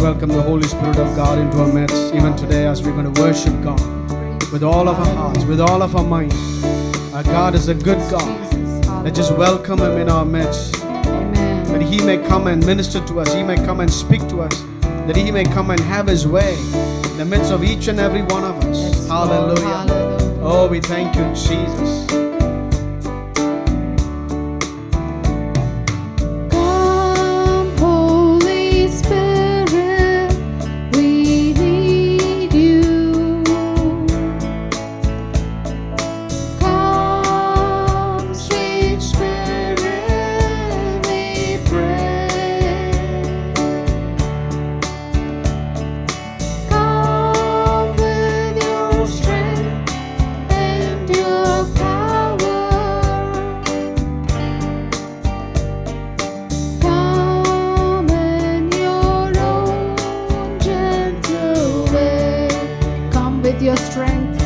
welcome the Holy Spirit of God into our midst, even today as we're going to worship God with all of our hearts, with all of our mind. Our God is a good God. Let's just welcome Him in our midst. Amen. That He may come and minister to us, He may come and speak to us, that He may come and have His way in the midst of each and every one of us. Yes, Hallelujah. Hallelujah. Oh, we thank you, Jesus. Come, Holy Spirit, we need you. Come, sweet Spirit, we pray. Come with your strength and your power. Come in your own gentle way. Come with your strength.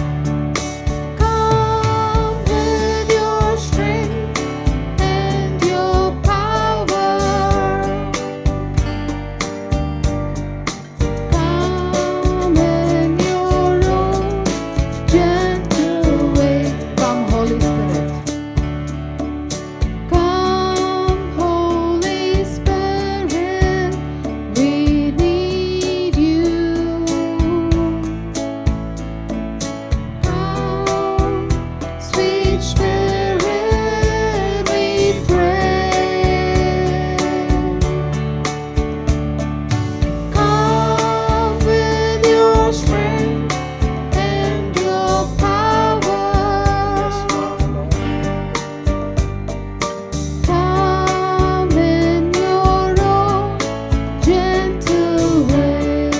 Come with your strength and your power. Come in your own gentle way. Come, Holy Spirit. Come, Holy Spirit, we need you. Come, sweet Spirit, we pray. Come with your strength and your power. Come in your own gentle way.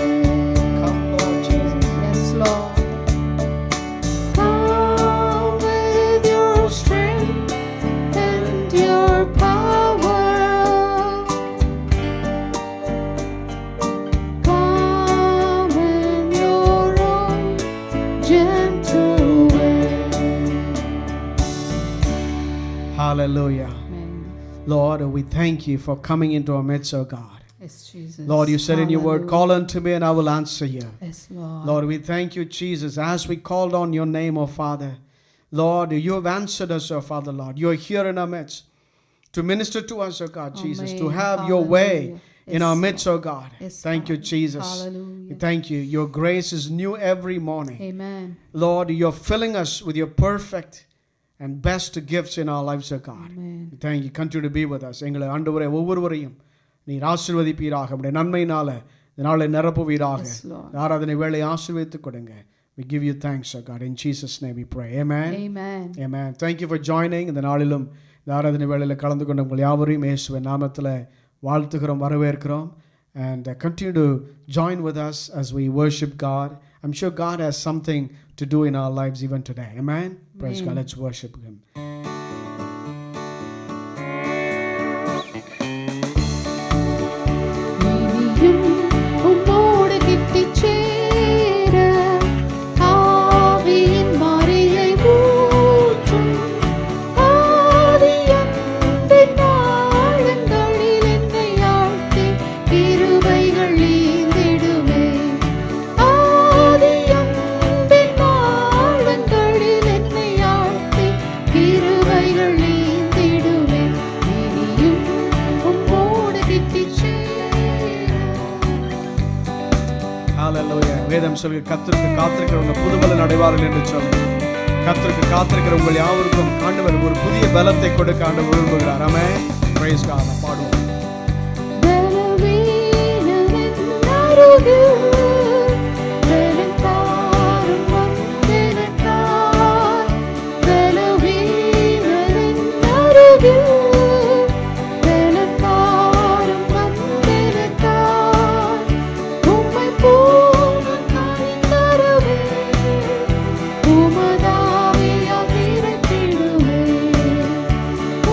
Come, Lord Jesus. Yes, Lord. Come with your strength and your power. Come in your own gentle way. Hallelujah. Amen. Lord, we thank you for coming into our midst, oh God. Yes, Jesus. Lord, you said in your word, Hallelujah. call unto me and I will answer you. Yes, Lord. Lord, we thank you, Jesus, as we called on your name, oh Father. Lord, you have answered us, oh Father, Lord. You are here in our midst to minister to us, oh God, Jesus, to Amen. have your way Hallelujah. in Yes, our midst, oh God. Yes, Thank you, Father. Jesus. Hallelujah. We thank you. Your grace is new every morning. Amen. Lord, you're filling us with your perfect and best gifts in our lives, oh God. Amen. We thank you. Continue to be with us. எங்களை ஆண்டவரே ஒவ்வொருவரையும் நீர் ஆசீர்வதிப்பீராக. உம்முடைய நன்மையினால இந்த நாளை நிரப்புவீராக. Yes, Lord. இந்த ஆராதனை வேளை ஆசீர்வதித்துக் கொடுங்க. We give you thanks, oh God. In Jesus' name we pray. Amen. Amen. Amen. Thank you for joining. இந்த நாளிலும் இந்த ஆராதனை வேளையில் கலந்து கொண்ட உங்கள் யாவரையும் இயேசுவின் நாமத்தில் வாழ்த்துகிறோம், வரவேற்கிறோம். And continue to join with us as we worship God. I'm sure God has something to do in our lives even today. Amen. Praise God. Let's worship Him. இனியும் உம்மோடு கிட்டிச் சேர ஆவியின் மறையை ஊற்றும். ஆதி அன்பின் ஆழங்களில் என்னை ஆழ்த்தி கிருபைகள் ஈந்திடுமே. ஆதி அன்பின் ஆழங்களில் என்னை ஆழ்த்தி கிருபைகள் ஈந்திடுமே. இனியும் உம்மோடு கிட்டிச் சேர. Hallelujah. வேதம் சொல்லி கர்த்தருக்கு காத்திருக்கிறவங்க புதுபலன் அடைவார்கள் என்று சொல்லி கர்த்தருக்கு காத்திருக்கிற உங்கள் யாவருக்கும் ஆண்டவர் ஒரு புதிய பலத்தை கொடுக்க ஆண்டவர் விரும்புகிறார். ஆமென். Praise God. பாடுவோம். பலவீனனின் அருகில் பலன் தாரும் வந்திருந்தார். பலவீனனின் அருகில் பலன் தாரும் வந்திருந்தார். உம்மை போல கனிந்தருவே உமதாவியால் நிறைந்திடுவே.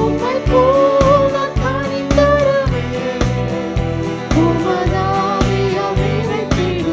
உம்மை போல கனிந்தருவே உமதாவியால் நிறைந்திடுவே.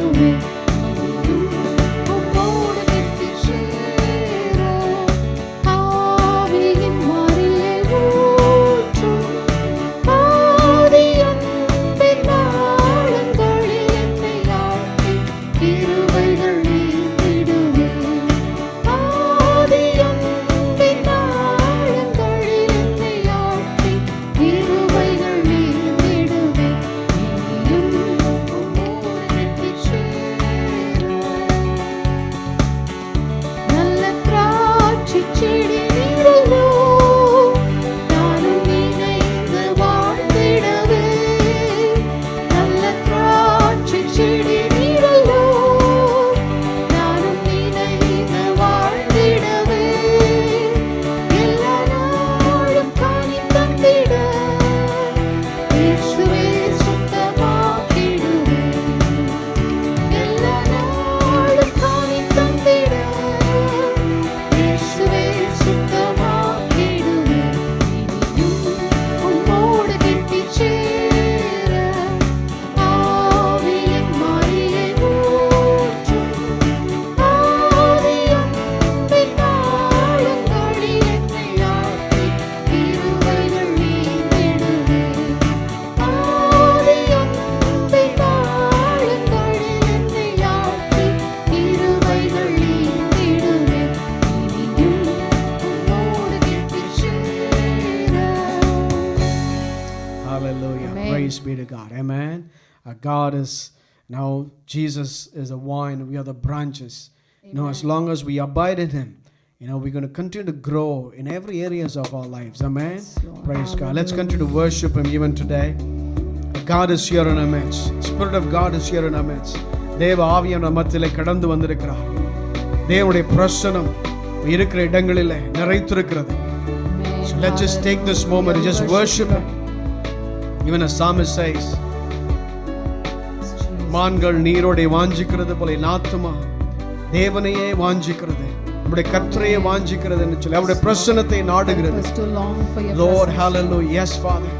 God. Amen. God is, now Jesus is a vine, we are the branches. As long as we abide in Him, we're going to continue to grow in every areas of our lives. Amen. Yes, Lord. Praise God. Let's continue to worship Him even today. God is here in our midst. Spirit of God is here in our midst. தேவ ஆவியான மத்தியிலே கடந்து வந்திருக்கிறார். தேவனுடைய பிரசன்னம் இருக்கிற இடங்களிலே நிறைத்திருக்கிறது. So let's just take this moment and just worship Him. Even a psalmist says, மான்கள் நீரோடை வாஞ்சிக்கிறது போல என் ஆத்துமா தேவனையே வாஞ்சிக்கிறது, நம்முடைய கர்த்தரையே வாஞ்சிக்கிறது என்று சொல்லி அவருடைய பிரசன்னத்தை நாடுகிறது. Lord, hallelujah. Yes, Father.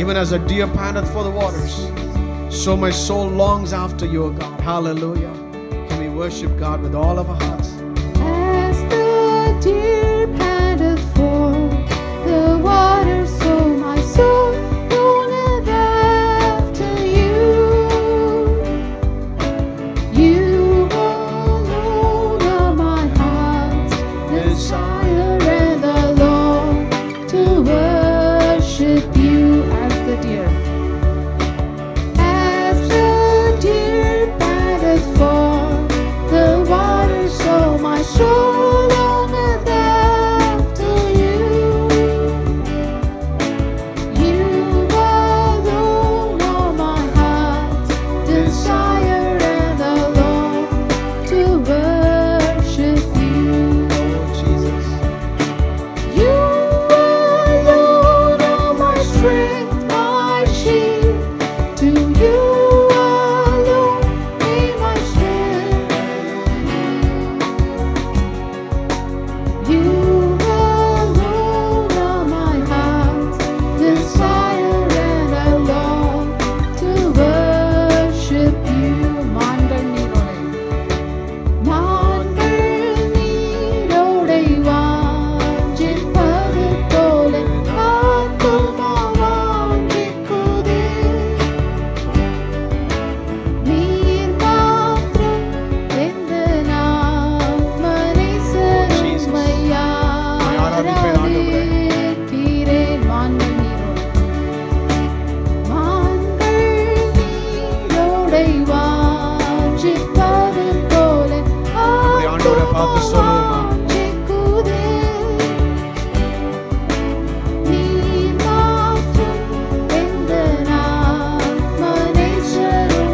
Even as a deer panteth for the waters, so my soul longs after you, O God. Hallelujah. Can we worship God with all of our hearts? As the deer panteth for the water, so my soul longeth after you. You alone are my heart's desire, and I long to worship you as the deer. As the deer panteth for the water, so my soul longeth after you. You alone are my heart's desire, and I long to worship you. Oh, Jesus. You alone are my strength, my shield. To you alone be my strength. You alone are my heart's desire, and I long to worship you. மான்கள் நீரோடை வாஞ்சிப்பது போல ஆத்துமா வாஞ்சிக்குதே. நீர் மாத்திரம் எந்த நாமனை சருமையாராதிக்கிறேன். மான்கள் நீரோடை வாஞ்சிப்பது போல ஆண்டவரை பார்த்து சொல்லுவோமா? வாஞ்சிக்குதே. நீர் மாத்திரம் எந்த நாமனை சருமையாராதிக்கிறேன்.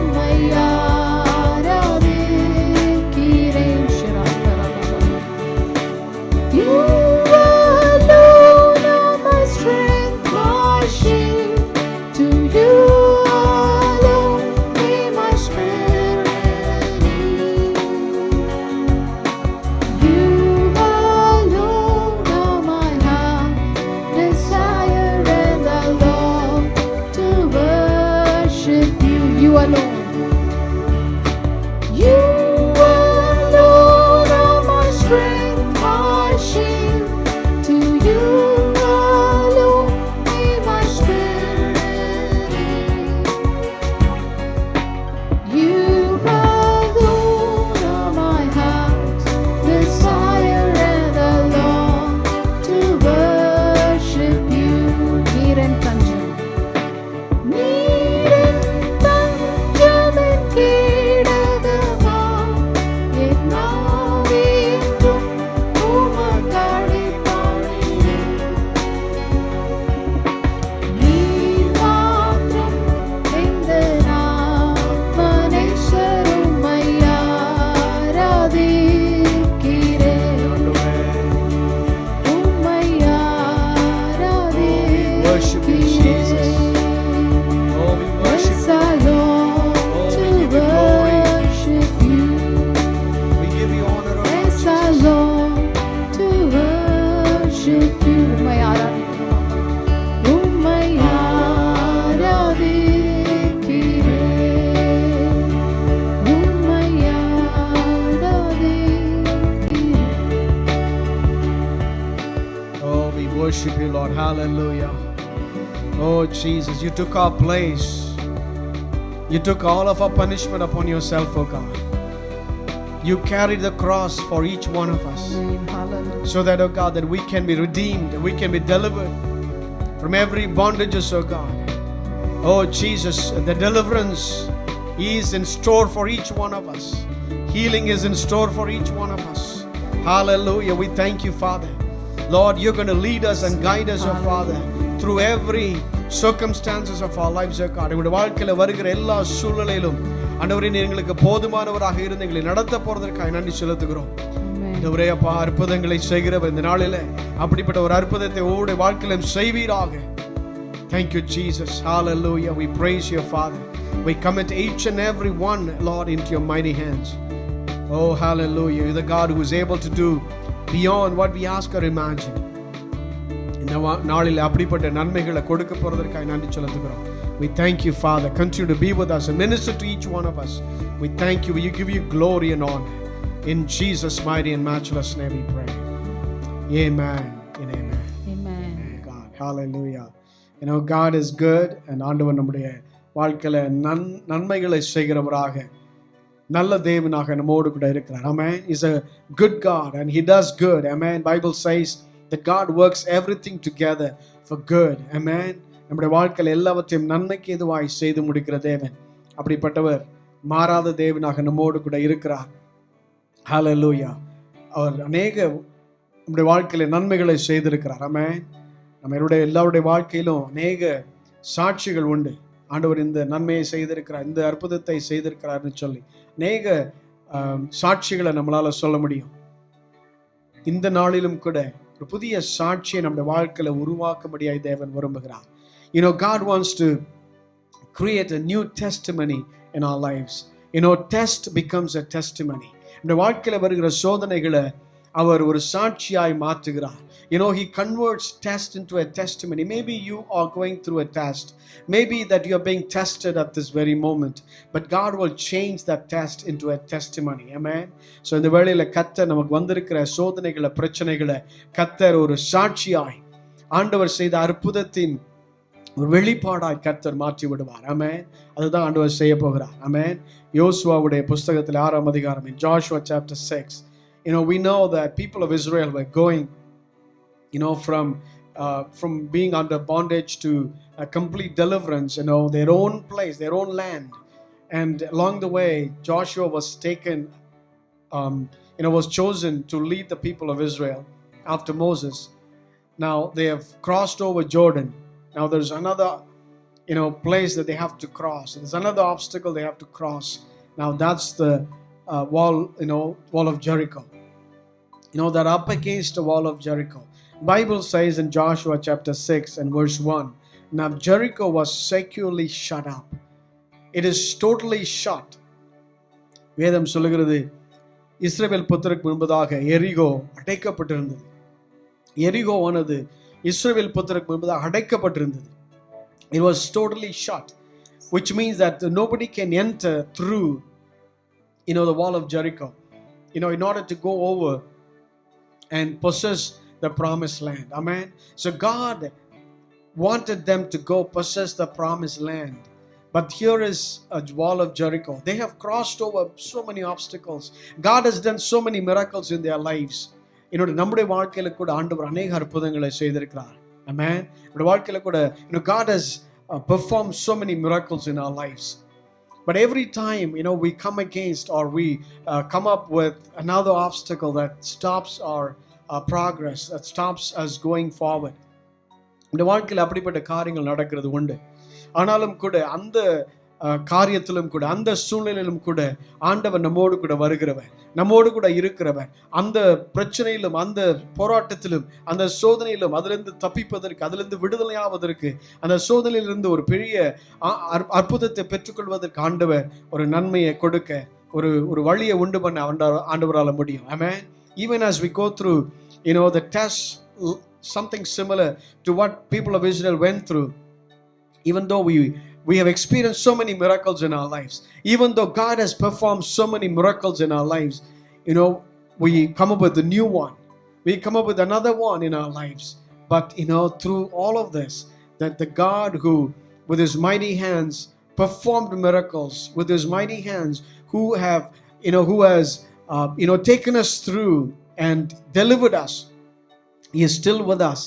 You alone are my strength, my shield. To you alone be my spirit. You alone are my heart's desire, and I long to worship you. You alone. You alone are my strength, my shield. To you alone be my spirit. You alone are my heart's desire, and I long to worship you. நீரன் தஞ்சம் என் கீடகமா, என் ஆவி என்றும் உமக்கடி பணியும். நீர் மாத்திரம் எந்த நாமனை சருமையாராதிக்கிறேன். Worship you, Jesus. Oh, we worship Yes, I long Oh, we to give you glory. worship you. We give you honor, O Yes, I Lord Jesus. long to worship you. உம்மை ஆராதிக்கிறோம். உம்மை ஆராதிக்கிறேன். உம்மை ஆராதிக்கிறேன். Oh, we worship you, Lord. Hallelujah. Oh, Jesus, you took our place. You took all of our punishment upon yourself, oh God. You carried the cross for each one of us, Hallelujah. so that, oh God, that we can be redeemed, we can be delivered from every bondages, oh God. Oh Jesus, the deliverance is in store for each one of us. Healing is in store for each one of us. Hallelujah. We thank you, Father. Lord, you're going to lead us and guide us, oh Father, through every circumstances of our lives, oh God. எங்களுடைய வாழ்க்கையில வருகிற எல்லா சூழ்நிலையிலும் ஆண்டவரே நீர் எங்களுக்கு போதுமானவராக இருந்து எங்களை நடத்த போறதற்காக நன்றி செலுத்துகிறோம். ஆண்டவரே அப்பா, அற்புதங்களை செய்கிறவர் இந்த நாளில அப்படிப்பட்ட ஒரு அற்புதத்தை ஒவ்வொரு வாழ்க்கையிலும் செய்வீராக. Thank you, Jesus. Hallelujah. We praise you, Father. We commit each and every one, Lord, into your mighty hands. Oh, hallelujah. You're the God who is able to do beyond what we ask or imagine. இந்த நாளில் அப்படிப்பட்ட நன்மைகளை கொடுக்க போறதற்காக நன்றி செலுத்துகிறோம். We thank you, Father. Continue to be with us and minister to each one of us. We thank you. We give you glory and honor. In Jesus' mighty and matchless name we pray. Amen and amen. Amen. God, hallelujah. You know, God is good, and ஆண்டவர் நம்முடைய வாழ்க்கையில நன்மைகளை செய்கிறவராக நல்ல தேவனாக நம்மோடு கூட இருக்கிறார். Amen. He's a good God and he does good. Amen. Bible says that God works everything together for good. Amen. நம்முடைய வாழ்க்கையில எல்லாவற்றையும் நன்மைக்கு ஏதுவாய் செய்து முடிக்கிற தேவன். அப்படிப்பட்டவர் மாறாத தேவனாக நம்மோடு கூட இருக்கிறார். Hallelujah. அவர் அநேக நம்முடைய வாழ்க்கையில நன்மைகளை செய்திருக்கிறார். Amen. நம்மளுடைய எல்லாருடைய வாழ்க்கையிலும் அநேக சாட்சிகள் உண்டு. ஆண்டவர் இந்த நன்மையை செய்திருக்கிறார், இந்த அற்புதத்தை செய்திருக்கிறார்னு சொல்லி அநேக சாட்சிகளை நம்மளால சொல்ல முடியும். இந்த நாளிலும் கூட ஒரு புதிய சாட்சியை நம்முடைய வாழ்க்கையில உருவாக்கும்படியாய் தேவன் விரும்புகிறார். You know, God wants to create a new testimony in our lives. You know, test becomes a testimony. நம்முடைய வாழ்க்கையில வருகிற சோதனைகளை அவர் ஒரு சாட்சியாய் மாற்றுகிறார். You know, he converts test into a testimony. Maybe you are going through a test. Maybe that you are being tested at this very moment. But God will change that test into a testimony. Amen. So இந்த வேளையில கர்த்தர் நமக்கு வந்திருக்கிற சோதனைகளை, பிரச்சனைகளை கர்த்தர் ஒரு சாட்சியாய் ஆண்டவர் செய்த அற்புதத்தின் ஒரு வெளிப்பாடாய் கர்த்தர் மாற்றி விடுவார். ஆமென். அதுதான் ஆண்டவர் செய்ய போகிறார். ஆமென். யோசுவாவுடைய புத்தகத்தில் 6ஆம் அதிகாரம், in Joshua chapter 6. You know, we know that people of Israel were going, you know, from being under bondage to a complete deliverance, you know, their own place, their own land. And along the way, Joshua was taken, you know, was chosen to lead the people of Israel after Moses. Now they have crossed over Jordan. Now there's another, you know, place that they have to cross. There's another obstacle they have to cross. Now that's the wall, you know, wall of Jericho. You know, they're up against the wall of Jericho. Bible says in Joshua chapter 6 and verse 1, now Jericho was securely shut up. It is totally shut. வேதம் சொல்லுகிறது, இஸ்ரவேல் புத்திரருக்கு முன்பதாக எரிகோ அடைக்கப்பட்டிருந்தது. எரிகோவானது இஸ்ரவேல் புத்திரருக்கு முன்பதாக அடைக்கப்பட்டிருந்தது. It was totally shut, which means that nobody can enter through, you know, the wall of Jericho, you know, in order to go over and possess the promised land. Amen. So God wanted them to go possess the promised land. But here is a wall of Jericho. They have crossed over so many obstacles. God has done so many miracles in their lives. என்னோட நம்முடைய வாழ்க்கையில கூட ஆண்டவர் அநேக அற்புதங்களை செய்திருக்கிறார். Amen. நம்முடைய வாழ்க்கையில கூட, you know, God has performed so many miracles in our lives. But every time, you know, we come against or we come up with another obstacle that stops our progress, that stops us going forward. இந்த வாழ்க்கையில் அப்படிப்பட்ட காரியங்கள் நடக்கிறது உண்டு. ஆனாலும் கூட அந்த காரியத்திலும் கூட, அந்த சூழ்நிலையிலும் கூட ஆண்டவர் நம்மோடு கூட வருகிறவர், நம்மோடு கூட இருக்கிறவர். அந்த பிரச்சனையிலும், அந்த போராட்டத்திலும், அந்த சோதனையிலும் அதிலிருந்து தப்பிப்பதற்கு, அதிலிருந்து விடுதலையாவதற்கு, அந்த சோதனையிலிருந்து ஒரு பெரிய அற்புதத்தை பெற்றுக்கொள்வதற்கு ஆண்டவர் ஒரு நன்மையை கொடுக்க, ஒரு வழியை உண்டு பண்ண ஆண்டவரால முடியும். Amen. Even as we go through, you know, the test, something similar to what people of Israel went through, even though we have experienced so many miracles in our lives, even though God has performed so many miracles in our lives, you know, we come up with a new one, we come up with another one in our lives. But you know, through all of this, that the God who with his mighty hands performed miracles, with his mighty hands who have, you know, who has you know, taken us through and delivered us, he is still with us.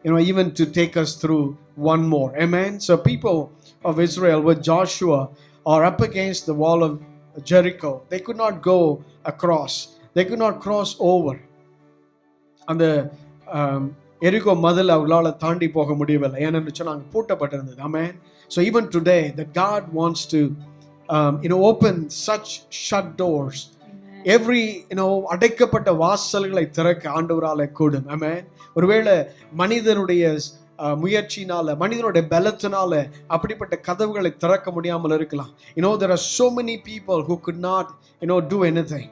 even to take us through one more. Amen. So people of Israel with Joshua are up against the wall of Jericho. They could not go across. They could not cross over. அந்த எரிகோ மதில் அவங்களால தாண்டி போக முடியவில்லை. ஏன்னு சொன்னா அங்கே பூட்டப்பட்டிருந்தது. Amen. So even today that God wants to open such shut doors. Every அடைக்கப்பட்ட வாசல்களை திறக்க ஆண்டவராலே கூடும். Amen. ஒருவேளை மனிதனுடைய முயற்சினால மனிதனுடைய பலத்தினால அப்படிப்பட்ட கதவுகளை திறக்க முடியாமல் இருக்கலாம். There are so many people who could not do anything.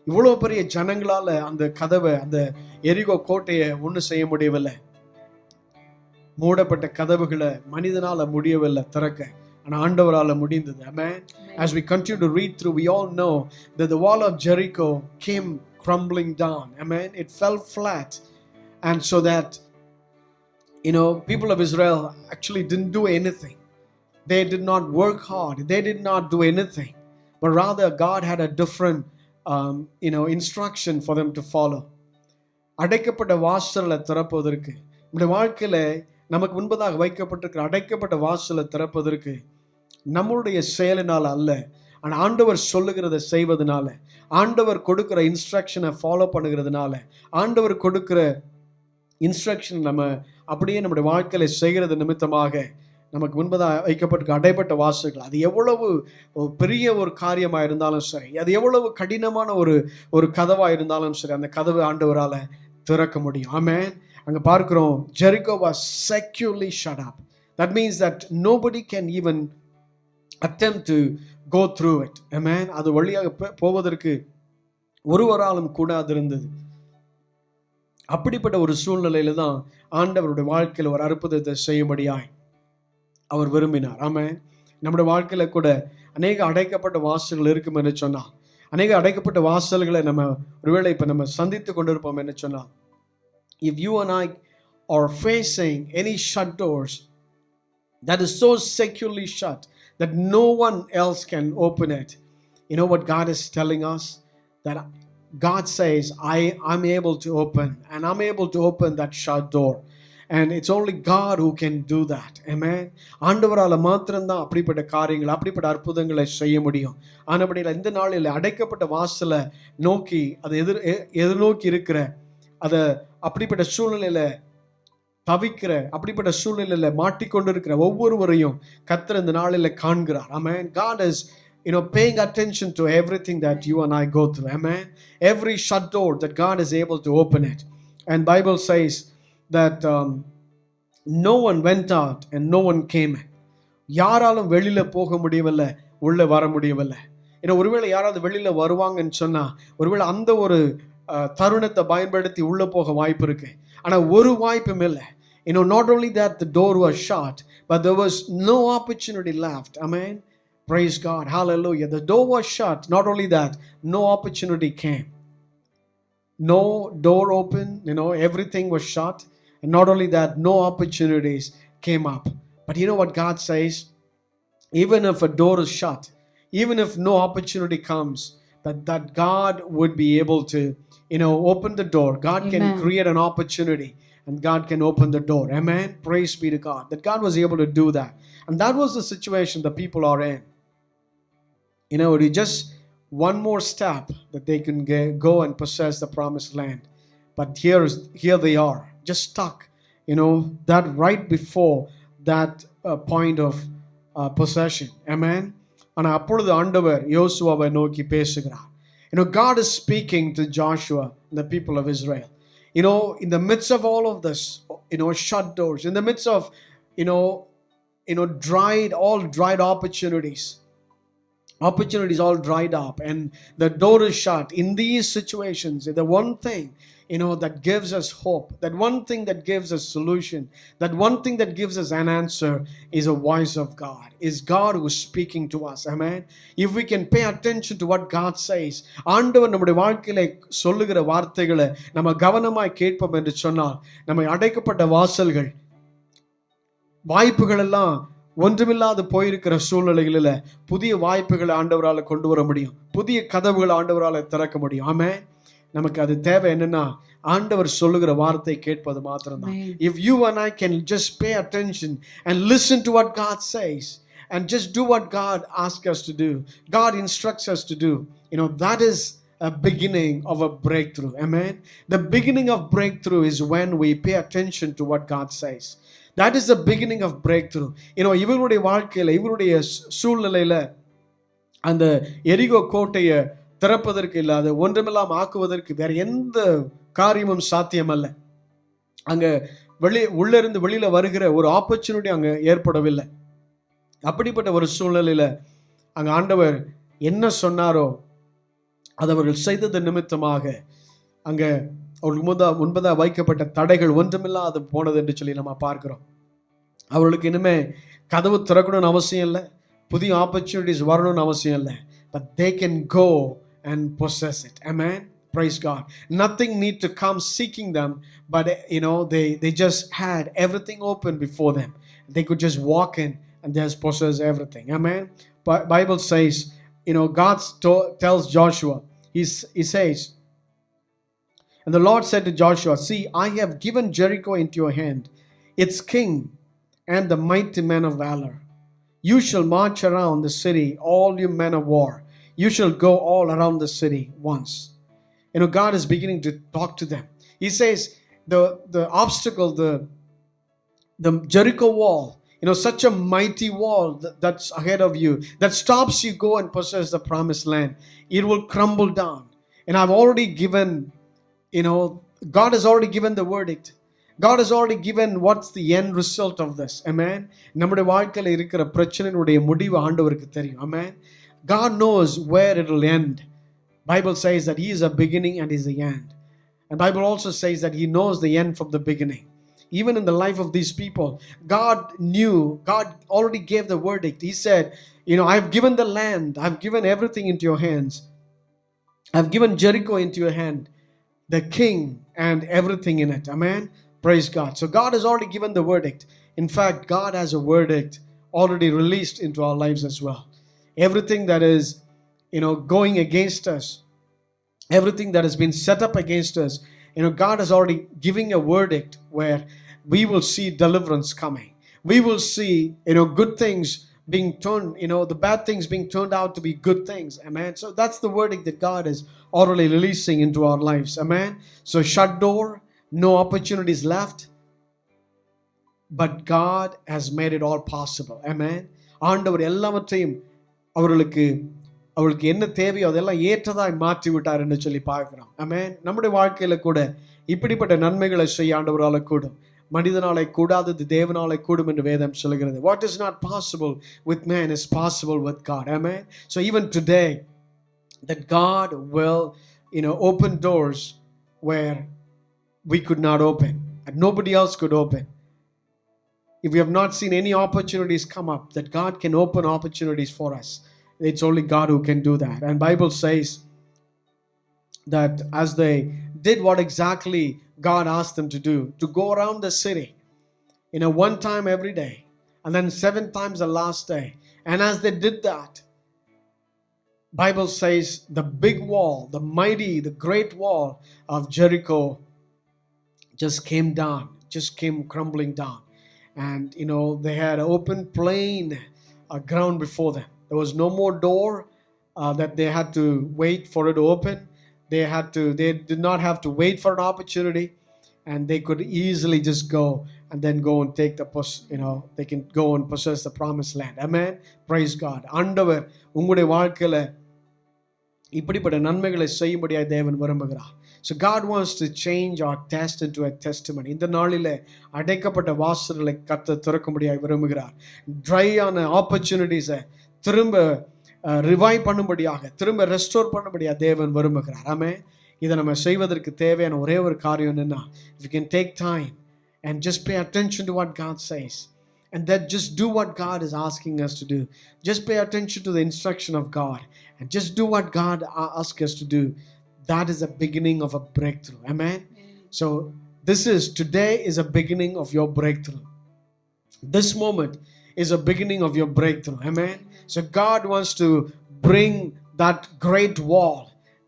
இவ்வளோ பெரிய ஜனங்களால அந்த கதவை, அந்த எரிகோ கோட்டையை ஒன்றும் செய்ய முடியவில்லை. மூடப்பட்ட கதவுகளை மனிதனால முடியவில்லை திறக்க, ஆனால் ஆண்டவரால முடிந்தது. Amen. As we continue to read through, we all know that the wall of Jericho came crumbling down. Amen. It fell flat, and so that people of Israel actually didn't do anything. They did not work hard. They did not do anything, but rather God had a different instruction for them to follow. அடைக்கப்பட்ட வாசலை திறப்பதற்கு, நம்முடைய வாழ்க்கையில நமக்கு முன்பதாக வைக்கப்பட்டிருக்கிற அடைக்கப்பட்ட வாசலை திறப்பதற்கு நம்மளுடைய செயலினால் அல்ல, ஆனால் ஆண்டவர் சொல்லுகிறத செய்வதனால, ஆண்டவர் கொடுக்கிற இன்ஸ்ட்ரக்ஷனை ஃபாலோ பண்ணுகிறதுனால, ஆண்டவர் கொடுக்கிற இன்ஸ்ட்ரக்ஷன் நம்ம அப்படியே நம்முடைய வாழ்க்கையில செய்கிறது நிமித்தமாக நமக்கு முன்பதாக வைக்கப்பட்டிருக்க அடைப்பட்ட வாசல்கள், அது எவ்வளவு பெரிய ஒரு காரியமாக இருந்தாலும் சரி, அது எவ்வளவு கடினமான ஒரு கதவாக இருந்தாலும் சரி, அந்த கதவு ஆண்டவரால திறக்க முடியும். ஆமென். அங்கே பார்க்கிறோம், Jericho was securely shut up. That means that nobody can even attempt to go through it. Amen. அது வழியாக போவதற்கு ஒருவராலும் கூடாது இருந்தது. அப்படிப்பட்ட ஒரு சூழ்நிலையில தான் ஆண்டவருடைய வாழ்க்கையில் ஒரு அற்புதத்தை செய்யும்படியாய் அவர் விரும்பினார். ஆமென். நம்முடைய வாழ்க்கையில கூட அநேக அடைக்கப்பட்ட வாசல்கள் இருக்கும் என்று சொன்னால், அநேக அடைக்கப்பட்ட வாசல்களை நம்ம ஒருவேளை இப்ப நம்ம சந்தித்து கொண்டிருப்போம் என்று சொன்னால், if you and I are facing any shut doors that is so securely shut that no one else can open it, what God is telling us? That God says, I'm able to open, and I'm able to open that shut door. And it's only God who can do that. Amen. ஆண்டவரால மாத்திரம்தான் அப்படிப்பட்ட காரியங்கள், அப்படிப்பட்ட அற்புதங்களை செய்ய முடியும். ஆனபடியில் இந்த நாளில் அடைக்கப்பட்ட வாசலை நோக்கி அதை எதிர்நோக்கி இருக்கிற, அதை அப்படிப்பட்ட சூழ்நிலையில தவிக்கிற, அப்படிப்பட்ட சூழ்நிலையில மாட்டிக்கொண்டிருக்கிற ஒவ்வொருவரையும் கர்த்தர் இந்த நாளில் காண்கிறார். Amen. God is paying attention to everything that you and I go through. Amen. Every shut door that God is able to open it. And Bible says that no one went out and no one came in. யாராலும் வெளியில போக முடியவில்லை, உள்ள வர முடியவில்லை. ஒருவேளை யாராவது வெளியில வருவாங்கன்னு சொன்னா, ஒருவேளை அந்த ஒரு தருணத்தை பயன்படுத்தி உள்ள போக வாய்ப்பு இருக்கு. ஆனா ஒரு வாய்ப்பும் இல்லை. Not only that the door was shut, but there was no opportunity left. Amen. Praise God. Hallelujah. The door was shut. Not only that, no opportunity came. No door open. Everything was shut. And not only that, no opportunities came up. But you know what God says? Even if a door is shut, even if no opportunity comes, that God would be able to, open the door. God Amen. Can create an opportunity, and God can open the door. Amen. Praise be to God. That God was able to do that. And that was the situation the people are in. It just one more step that they can go and possess the promised land. But here they are, just stuck, that right before that point of possession. Amen. ஆனா அப்பொழுது ஆண்டவர் யோசுவாவை நோக்கி பேசுகிறார். God is speaking to Joshua and the people of Israel. In the midst of all of this, shut doors, in the midst of, dried opportunities all dried up, and the door is shut. In these situations, the one thing that gives us hope, that one thing that gives us solution, that one thing that gives us an answer is a voice of God. Is God who is speaking to us. Amen. If we can pay attention to what God says, ஆண்டவர் நம்முடைய வாழ்க்கையில சொல்லுகிற வார்த்தைகளை நம்ம கவனமாய் கேட்போம் என்று சொன்னால், நம்ம அடைக்கப்பட்ட வாசல்கள், வாய்ப்புகள் எல்லாம் ஒன்றுமில்லாது போயிருக்கிற சூழ்நிலைகளில் புதிய வாய்ப்புகளை ஆண்டவரால் கொண்டு வர முடியும். புதிய கதவுகளை ஆண்டவரால் திறக்க முடியும். ஆமென். நமக்கு அது தேவை. என்னன்னா, ஆண்டவர் சொல்லுகிற வார்த்தை கேட்பது மாத்திரம்தான். Amen. If you and I can just pay attention and listen to what God says and just do what God asks us to do, God instructs us to do, that is a beginning of a breakthrough. Amen. The beginning of breakthrough is when we pay attention to what God says. That is the beginning of breakthrough. இவருடைய வாழ்க்கையில, இவருடைய சூழ்நிலையில அந்த எரிகோ கோட்டையை திறப்பதற்கு இல்லை, அது ஒன்றுமெல்லாம் ஆக்குவதற்கு வேற எந்த காரியமும் சாத்தியமல்ல. அங்க உள்ள இருந்து வெளியில வருகிற ஒரு ஆப்பர்ச்சுனிட்டி அங்க ஏற்படவில்லை. அப்படிப்பட்ட ஒரு சூழ்நிலையில அங்க ஆண்டவர் என்ன சொன்னாரோ அது அவர்கள் செய்தது நிமித்தமாக அங்க அவர்களுக்கு முன்பதாக வைக்கப்பட்ட தடைகள் ஒன்றுமில்லாது போனது என்று சொல்லி நம்ம பார்க்கிறோம். அவர்களுக்கு இனிமே கதவு திறக்கணும்னு அவசியம் இல்லை, புதிய ஆப்பர்ச்சுனிட்டிஸ் வரணும்னு அவசியம் இல்லை. But they can go and possess it. Amen. Praise God. Nothing need to come seeking them, but they just had everything open before them. They could just walk in and just possess everything. Amen. Bible says, God tells Joshua, he says, and the Lord said to Joshua, see, I have given Jericho into your hand, its king and the mighty men of valor. You shall march around the city, all you men of war. You shall go all around the city once. God is beginning to talk to them. He says, the obstacle, the Jericho wall, such a mighty wall that's ahead of you, that stops you go and possess the promised land. It will crumble down. And I've already given, God has already given the verdict. God has already given what's the end result of this. Amen. நம்முடைய வாழ்க்கையில இருக்கிற பிரச்சனையுடைய முடிவு ஆண்டவருக்கு தெரியும். Amen. God knows where it will end. Bible says that he is a beginning and he is the end. And Bible also says that he knows the end from the beginning. Even in the life of these people, God already gave the verdict. He said, I've given the land, I've given everything into your hands. I've given Jericho into your hand, the king and everything in it. Amen. Praise God. So God has already given the verdict. In fact, God has a verdict already released into our lives as well. Everything that is, going against us, everything that has been set up against us, God is already giving a verdict where we will see deliverance coming. We will see, good things being turned, the bad things being turned out to be good things. Amen. So that's the verdict that God is already releasing into our lives. Amen. So shut door, no opportunities left, but God has made it all possible. Amen. ஆண்டவர் எல்லாவற்றையும் அவர்களுக்கு என்ன தேவையோ அதெல்லாம் ஏற்றதாய் மாற்றி விட்டார் என்று சொல்லி பார்க்கிறோம். ஆமென். நம்முடைய வாழ்க்கையில கூட இப்படிப்பட்ட நன்மைகளை செய்ய ஆண்டவரால கூடும். மனிதனாலே கூடாதது தேவனாலே கூடும் என்று வேதம் சொல்கிறது. What is not possible with man is possible with God. Amen. So even today that God will open doors where we could not open and nobody else could open. If we have not seen any opportunities come up, that God can open opportunities for us. It's only God who can do that. And Bible says that as they did what exactly God asked them to do, to go around the city, one time every day, and then 7 times the last day. And as they did that, Bible says the big wall, the mighty, the great wall of Jericho just came down, just came crumbling down. And, they had open plain ground before them. There was no more door that they had to wait for it to open. They did not have to wait for an opportunity, and they could easily just go and then go and take they can go and possess the promised land. Amen. Praise God. ஆண்டவர் உங்களுடைய வாழ்க்கையில இப்படிப்பட்ட நன்மைகளை செய்யும்படியாய் தேவன் விரும்புகிறார். So God wants to change our test into a testimony. இந்த நாளிலே அடைக்கப்பட்ட வாசல்களை கர்த்தர் திறக்கும்படியாய் விரும்புகிறார். ட்ரை ஆன ஆப்பர்ச்சுனிட்டிஸை திரும்ப ரிவைவ் பண்ணும்படியாக, திரும்ப ரெஸ்டோர் பண்ணும்படியாக தேவன் விரும்புகிறார். ஆமென். இதை நம்ம செய்வதற்கு தேவையான ஒரே ஒரு காரியம் என்னன்னா, if you can take time and just pay attention to what God says, and then just do what God is asking us to do. Just pay attention to the instruction of God and just do what God asks us to do. That is the beginning of a breakthrough. Amen. So today is a beginning of your breakthrough. This moment is a beginning of your breakthrough. Amen. So God wants to bring that great wall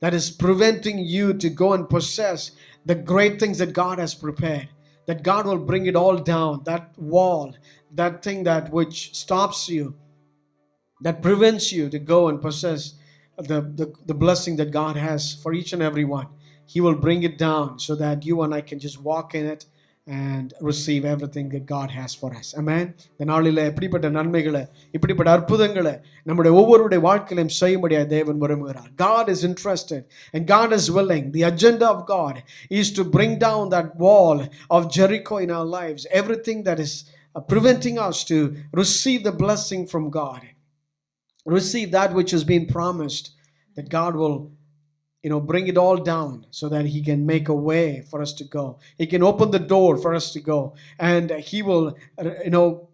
that is preventing you to go and possess the great things that God has prepared, that God will bring it all down, that wall, that thing that which stops you, that prevents you to go and possess the blessing that God has for each and every one. He will bring it down so that you and I can just walk in it and receive everything that God has for us. Amen. இந்த நாளில் இப்படிப்பட்ட நன்மைகளை, இப்படிப்பட்ட அற்புதங்களை நம்முடைய ஒவ்வொருடைய வாழ்க்கையிலும் செய்யும்படியாக தேவன் விரும்புகிறார். God is interested and God is willing. The agenda of God is to bring down that wall of Jericho in our lives. Everything that is preventing us to receive the blessing from God, receive that which has been promised, that God will bring it all down so that He can make a way for us to go. He can open the door for us to go, and He will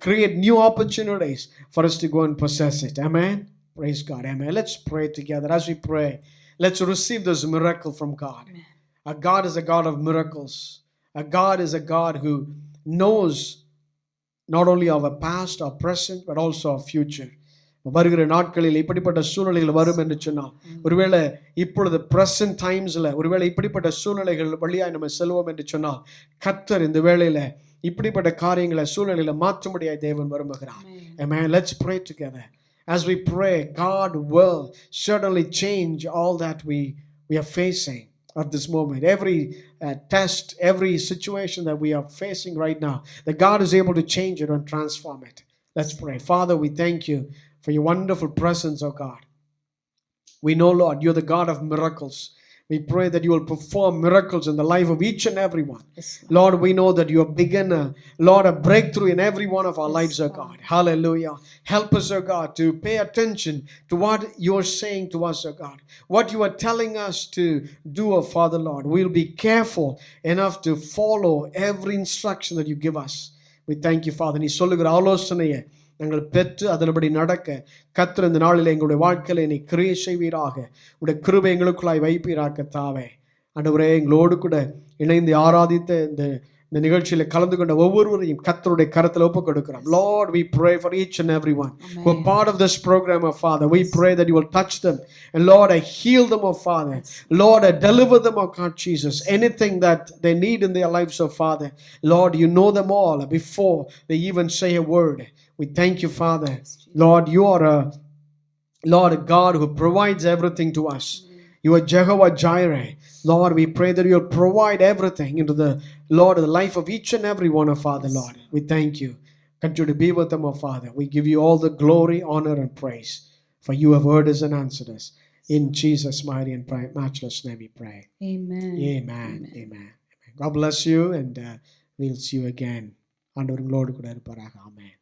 create new opportunities for us to go and possess it. Amen. Praise God. Amen. Let's pray together. As we pray, let's receive this miracle from God. Amen. Our God is a God of miracles. Our God is a God who knows not only our past, our present, but also our future. வருகிற நாட்களில் இப்படிப்பட்ட சூழ்நிலைகள் வரும் என்று சொன்னால், ஒருவேளை இப்பொழுது present டைம்ஸ்ல ஒருவேளை இப்படிப்பட்ட சூழ்நிலைகள் வழியாய் நம்ம செல்வோம் என்று சொன்னால், கர்த்தர் இந்த வேளையில இப்படிப்பட்ட காரியங்களை சூழ்நிலையில மாற்றும்படியாய் தேவன் விரும்புகிறார். Amen. Let's pray together. As we pray, God will certainly change all that we are facing at this moment. Every test, every situation that we are facing right now, that God is able to change it and transform it. Let's pray. Father, we thank you for your wonderful presence, oh God. We know, Lord, you're the God of miracles. We pray that you will perform miracles in the life of each and every one. Yes, Lord, we know that you have begun, Lord, a breakthrough in every one of our lives, oh God. Hallelujah. Help us, oh God, to pay attention to what you're saying to us, oh God. What you are telling us to do, oh Father, Lord. We'll be careful enough to follow every instruction that you give us. We thank you, Father. நீ சொல்லுகிற ஆலோசனையை நாங்கள் பெற்று அதன்படி நடக்க கர்த்தர் இந்த நாளில் எங்களுடைய வாழ்க்கையில நீ கிரியை செய்வீராக. உடைய கிருபை எங்களுக்குள்ளாய் வைப்பீராக தாவே. ஆண்டவரே, எங்களோடு கூட இணைந்து ஆராதித்த இந்த நிகழ்ச்சியில கலந்து கொண்ட ஒவ்வொருவரையும் கர்த்தருடைய கரத்தில் ஒப்புக் கொடுக்கிறோம். Lord, we pray for each and every one who are part of this program, oh Father. We pray that you will touch them, and Lord, I heal them, oh Father. Lord, I deliver them, oh God Jesus. Anything that they need in their lives, oh Father, Lord, you know them all before they even say a word. We thank you, Father. Lord, you are a God who provides everything to us. You are Jehovah Jireh. Lord, we pray that you will provide everything into the life of each and every one, of Father, Lord. We thank you. Continue to be with them, oh Father. We give you all the glory, honor, and praise. For you have heard us and answered us. In Jesus' mighty and matchless name we pray. Amen. Amen. Amen. God bless you, and we'll see you again. ஆண்டவர் உங்களோடு கூட இருப்பாராக. ஆமென்.